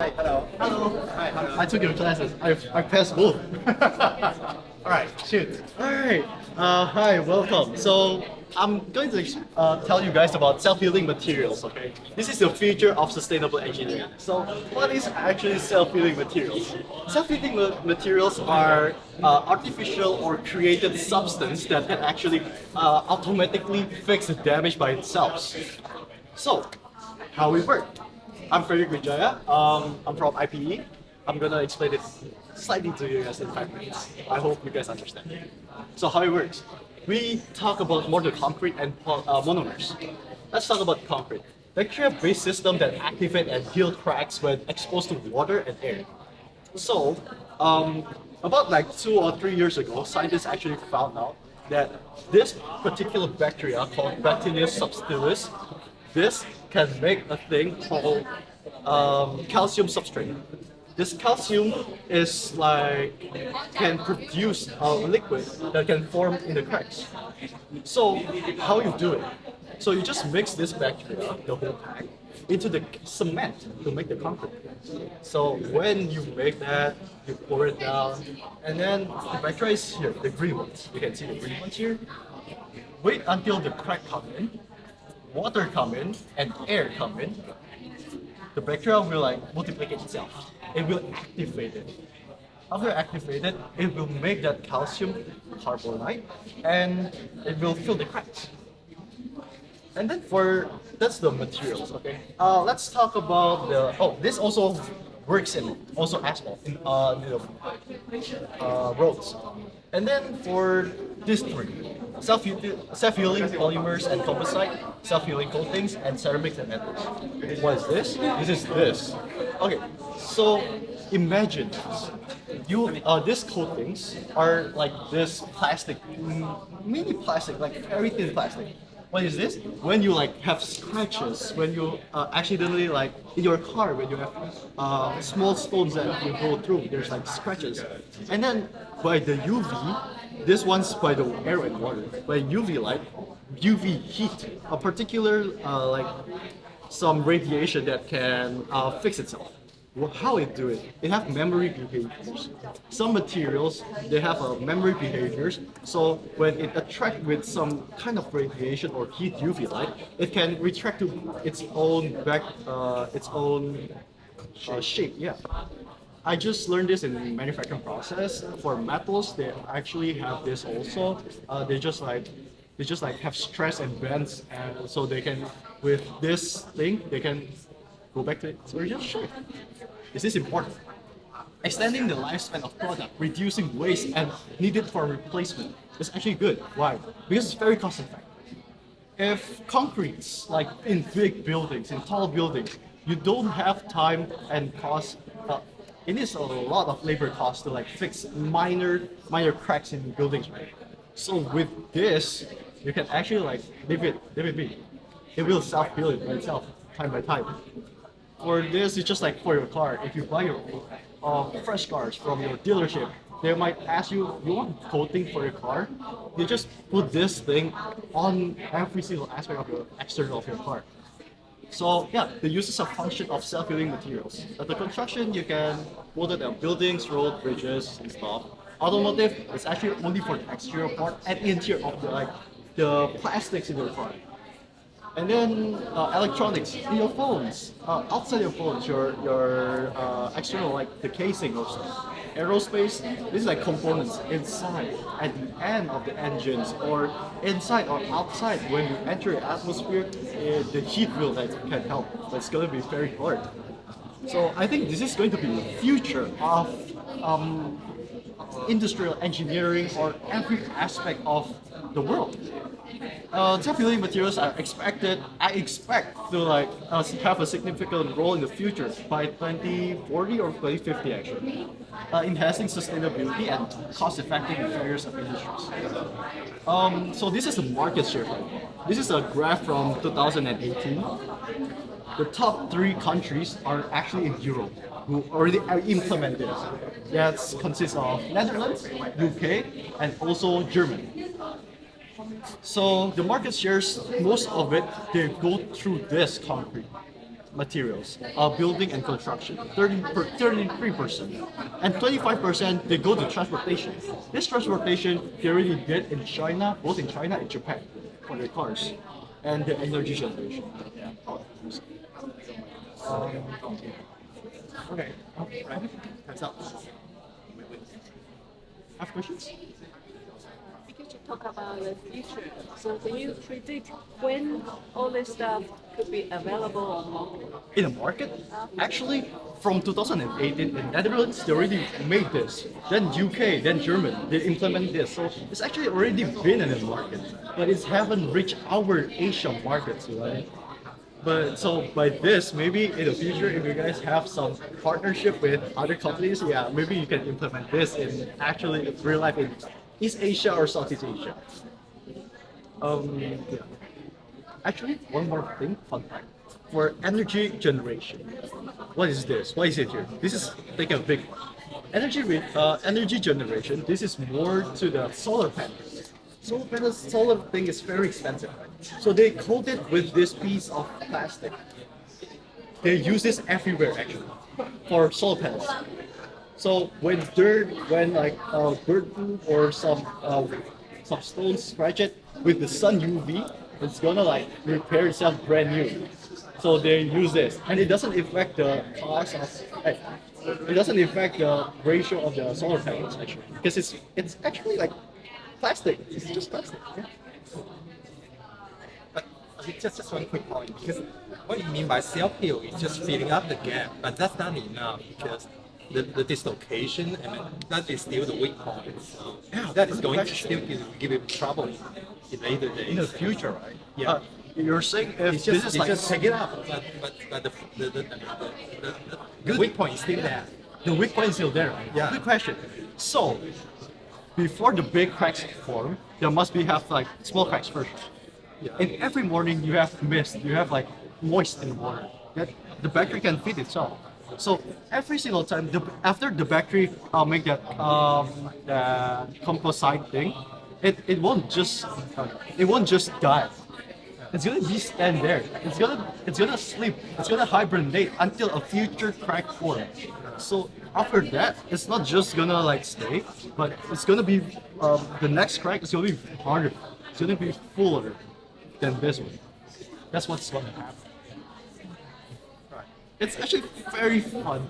Hi, hello. Hello. Hi, hello. I took your classes. I passed both. All right, shoot. Alright. Hi, welcome. So I'm going to tell you guys about self-healing materials, okay? This is the future of sustainable engineering. So what is actually self-healing materials? Self-healing materials are artificial or created substance that can actually automatically fix the damage by itself. So, how it works? I'm Frederick Wijaya. I'm from IPE. I'm gonna explain it slightly to you guys in 5 minutes. I hope you guys understand. So how it works? We talk about more the concrete and monomers. Let's talk about concrete. Bacteria-based system that activate and heal cracks when exposed to water and air. So, about like 2 or 3 years ago, scientists actually found out that this particular bacteria called Bacillus subtilis, this can make a thing called calcium substrate. This calcium is like can produce a liquid that can form in the cracks. So how you do it? So you just mix this bacteria, the whole pack, into the cement to make the concrete. So when you make that, you pour it down, and then the bacteria is here, the green ones. You can see the green ones here. Wait until the crack come in, water come in, and air come in. The bacteria will like multiply itself. It will activate it. After activated, it will make that calcium carbonate and it will fill the cracks. And then that's the materials, okay? Let's talk about this also works in also asphalt in roads. And then for these three, self-healing polymers and composite, self-healing coatings, and ceramics and metals. What is this? This is this. Okay, so imagine this. These coatings are like this plastic, mini plastic, like very thin plastic. What is this? When you like have scratches, when you accidentally like in your car, when you have small stones that you go through, there's like scratches. And then by the UV, this one's by the air and water. By UV light, UV heat, a particular like some radiation that can fix itself. How it do it? It have memory behaviors. Some materials they have a memory behaviors. So when it attract with some kind of radiation or heat UV light, it can retract to its own shape. Yeah. I just learned this in manufacturing process. For metals, they actually have this also. They just like have stress and bends, and so they can with this thing they can go back to its original shape. This is important. Extending the lifespan of product, reducing waste and needed for replacement is actually good. Why? Because it's very cost effective. If concretes, like in big buildings, in tall buildings, you don't have time and cost. It is a lot of labor cost to like fix minor cracks in buildings, right? So with this, you can actually like leave it be. It will self-heal it by itself, time by time. For this, it's just like for your car. If you buy your fresh cars from your dealership, they might ask you, you want coating for your car? You just put this thing on every single aspect of your external of your car. So yeah, the uses of function of self-healing materials. At the construction, you can put it on buildings, roads, bridges, and stuff. Automotive is actually only for the exterior part and interior of the plastics in your car. And then electronics in your phones, outside your phones, your external like the casing or stuff. Aerospace, this is like components inside, at the end of the engines, or inside or outside. When you enter the atmosphere, the heat will like can help, but it's going to be very hard. So I think this is going to be the future of industrial engineering or every aspect of the world. Self-healing materials I expect to like have a significant role in the future by 2040 or 2050 actually, enhancing sustainability and cost-effective in various of industries. So this is the market share. This is a graph from 2018. The top 3 countries are actually in Europe who already implemented it. That consists of Netherlands, UK, and also Germany. So the market shares, most of it, they go through this concrete. materials, building and construction, 33%, and 25% they go to transportation. This transportation they already did in China, both in China and Japan, for their cars, and the energy generation. Okay, time's up. Have questions? Because you talk about the future, so can you predict when all this stuff could be available on market? In the market, actually, from 2018 in Netherlands, they already made this. Then UK, then Germany, they implement this. So it's actually already been in the market, but it haven't reached our Asian markets, right? But so by this, maybe in the future, if you guys have some partnership with other companies, yeah, maybe you can implement this in actually real life in East Asia or Southeast Asia. Yeah. Actually, one more thing, fun fact. For energy generation, what is this? Why is it here? This is like a big one. Energy generation. This is more to the solar panels. Solar thing is very expensive, right? So they coat it with this piece of plastic. They use this everywhere actually for solar panels. So when like bird poop or some stones scratch it with the sun UV, it's gonna like repair itself brand new. So they use this, and it doesn't affect the cost of. It doesn't affect the ratio of the solar panels actually, because it's actually like plastic. It's just plastic. Yeah. But just one quick point, because what you mean by self-heal is just filling up the gap, but that's not enough because the dislocation, I mean, that is still the weak point. So Yeah, that is good going to question. still give you trouble in later days. In the future, right? Yeah. You're saying if It's this just, is it's like just take it up, but the weak point is still there. the weak point is still there, right? Yeah. Good question. So before the big cracks form, there must be have like small cracks first. Yeah. And every morning you have mist, you have like moist in water. That the bacteria can feed itself. So every single time, after the bacteria make the composite thing, it won't just die. It's gonna be stand there. It's gonna sleep. It's gonna hibernate until a future crack forms. So after that, it's not just gonna like stay, but it's gonna be the next crack is gonna be harder. It's gonna be fuller than this one. That's what's gonna happen. Right. It's actually very fun.